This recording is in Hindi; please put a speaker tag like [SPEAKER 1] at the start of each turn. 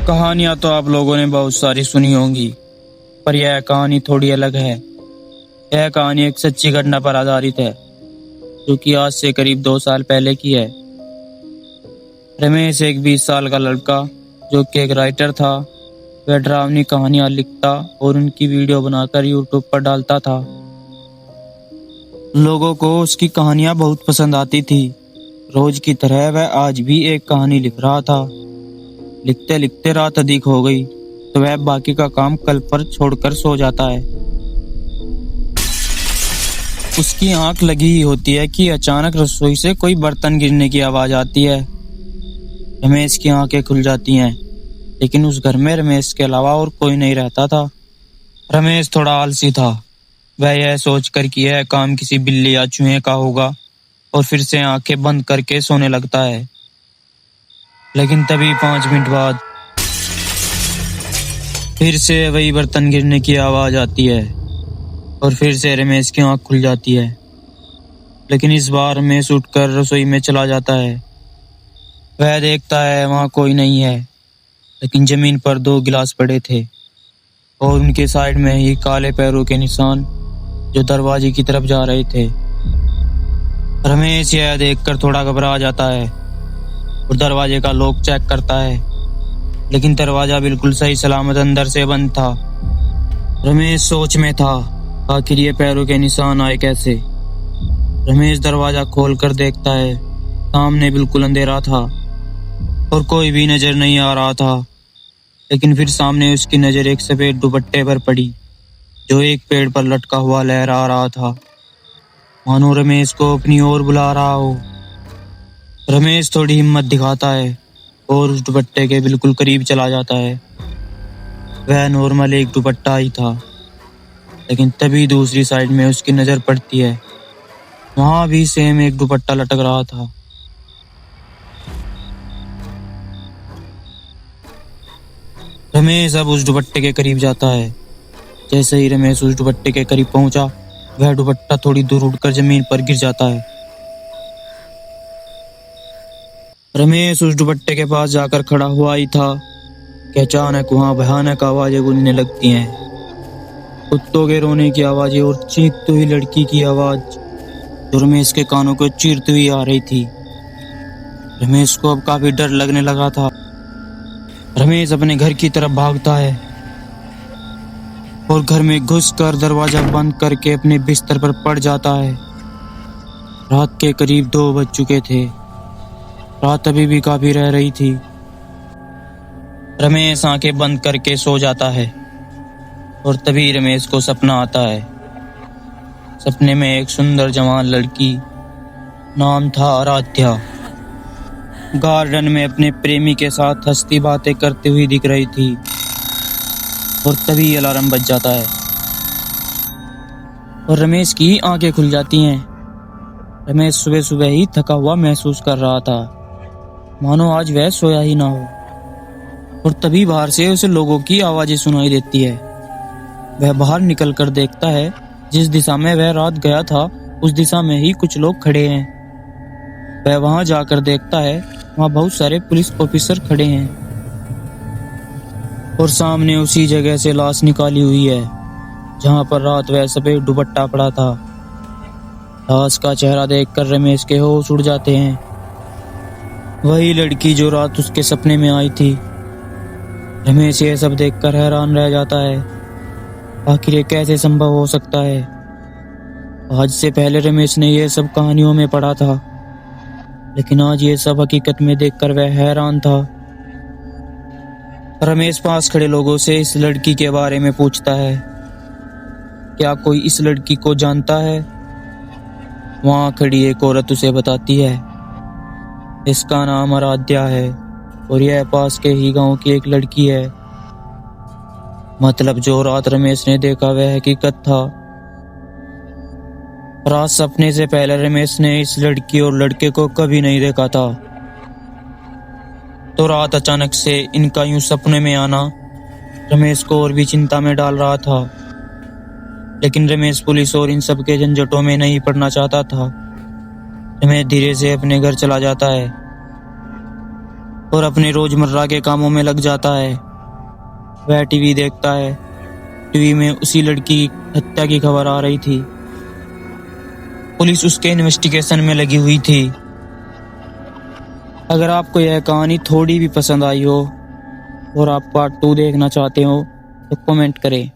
[SPEAKER 1] कहानियां तो आप लोगों ने बहुत सारी सुनी होंगी, पर यह कहानी थोड़ी अलग है। यह कहानी एक सच्ची घटना पर आधारित है, जो कि आज से करीब 2 साल पहले की है। रमेश एक 20 साल का लड़का, जो कि एक राइटर था। वह डरावनी कहानियां लिखता और उनकी वीडियो बनाकर यूट्यूब पर डालता था। लोगों को उसकी कहानियां बहुत पसंद आती थी। रोज की तरह वह आज भी एक कहानी लिख रहा था। लिखते लिखते रात अधिक हो गई, तो वह बाकी का काम कल पर छोड़कर सो जाता है। उसकी आंख लगी ही होती है कि अचानक रसोई से कोई बर्तन गिरने की आवाज आती है। रमेश की आंखें खुल जाती हैं, लेकिन उस घर में रमेश के अलावा और कोई नहीं रहता था। रमेश थोड़ा आलसी था। वह यह सोचकर कि यह काम किसी बिल्ली या चूहे का होगा, और फिर से आंखें बंद करके सोने लगता है। लेकिन तभी 5 मिनट बाद फिर से वही बर्तन गिरने की आवाज आती है, और फिर से रमेश की आंख खुल जाती है। लेकिन इस बार रमेश उठकर रसोई में चला जाता है। वह देखता है वहां कोई नहीं है, लेकिन जमीन पर 2 गिलास पड़े थे, और उनके साइड में ही काले पैरों के निशान, जो दरवाजे की तरफ जा रहे थे। रमेश यह देखकर थोड़ा घबरा जाता है और दरवाजे का लॉक चेक करता है, लेकिन दरवाजा बिल्कुल सही सलामत अंदर से बंद था। रमेश सोच में था, आखिर ये पैरों के निशान आए कैसे। रमेश दरवाजा खोलकर देखता है, सामने बिल्कुल अंधेरा था और कोई भी नजर नहीं आ रहा था। लेकिन फिर सामने उसकी नजर एक सफेद दुपट्टे पर पड़ी, जो एक पेड़ पर लटका हुआ लहरा रहा था, मानो रमेश को अपनी ओर बुला रहा हो। रमेश थोड़ी हिम्मत दिखाता है और उस दुपट्टे के बिल्कुल करीब चला जाता है। वह नॉर्मल एक दुपट्टा ही था, लेकिन तभी दूसरी साइड में उसकी नजर पड़ती है। वहां भी सेम एक दुपट्टा लटक रहा था। रमेश अब उस दुपट्टे के करीब जाता है। जैसे ही रमेश उस दुपट्टे के करीब पहुंचा, वह दुपट्टा थोड़ी दूर उड़कर जमीन पर गिर जाता है। रमेश उस दुपट्टे के पास जाकर खड़ा हुआ ही था कि अचानक वहां भयानक आवाजें गूंजने लगती हैं। कुत्तों के रोने की आवाजें और चीखती हुई लड़की की आवाज, जो रमेश के कानों को चीरती हुई आ रही थी। रमेश को अब काफी डर लगने लगा था। रमेश अपने घर की तरफ भागता है और घर में घुसकर दरवाजा बंद करके अपने बिस्तर पर पड़ जाता है। रात के करीब 2 बज चुके थे। रात अभी भी काफी रह रही थी। रमेश आंखें बंद करके सो जाता है, और तभी रमेश को सपना आता है। सपने में एक सुंदर जवान लड़की, नाम था आराध्या, गार्डन में अपने प्रेमी के साथ हंसती बातें करती हुई दिख रही थी। और तभी अलार्म बज जाता है और रमेश की आंखें खुल जाती हैं। रमेश सुबह सुबह ही थका हुआ महसूस कर रहा था, मानो आज वह सोया ही ना हो। और तभी बाहर से उसे लोगों की आवाजें सुनाई देती है। वह बाहर निकलकर देखता है, जिस दिशा में वह रात गया था उस दिशा में ही कुछ लोग खड़े हैं। वह वहां जाकर देखता है, वहां बहुत सारे पुलिस ऑफिसर खड़े हैं, और सामने उसी जगह से लाश निकाली हुई है जहां पर रात वह सफेद दुपट्टा पड़ा था। लाश का चेहरा देखकर रमेश के होश उड़ जाते हैं। वही लड़की जो रात उसके सपने में आई थी। रमेश यह सब देखकर हैरान रह जाता है, आखिर ये कैसे संभव हो सकता है। आज से पहले रमेश ने यह सब कहानियों में पढ़ा था, लेकिन आज ये सब हकीकत में देखकर वह हैरान था। रमेश पास खड़े लोगों से इस लड़की के बारे में पूछता है, क्या कोई इस लड़की को जानता है। वहां खड़ी एक औरत उसे बताती है, इसका नाम आराध्या है और यह पास के ही गांव की एक लड़की है। मतलब जो रात रमेश ने देखा वह हकीकत था। रात सपने से पहले रमेश ने इस लड़की और लड़के को कभी नहीं देखा था। तो रात अचानक से इनका यूं सपने में आना रमेश को और भी चिंता में डाल रहा था। लेकिन रमेश पुलिस और इन सब के झंझटों में नहीं पड़ना चाहता था। रमेश धीरे से अपने घर चला जाता है। और अपने रोजमर्रा के कामों में लग जाता है। वह टीवी देखता है। टीवी में उसी लड़की की हत्या की खबर आ रही थी। पुलिस उसके इन्वेस्टिगेशन में लगी हुई थी। अगर आपको यह कहानी थोड़ी भी पसंद आई हो और आप पार्ट 2 देखना चाहते हो तो कमेंट करें।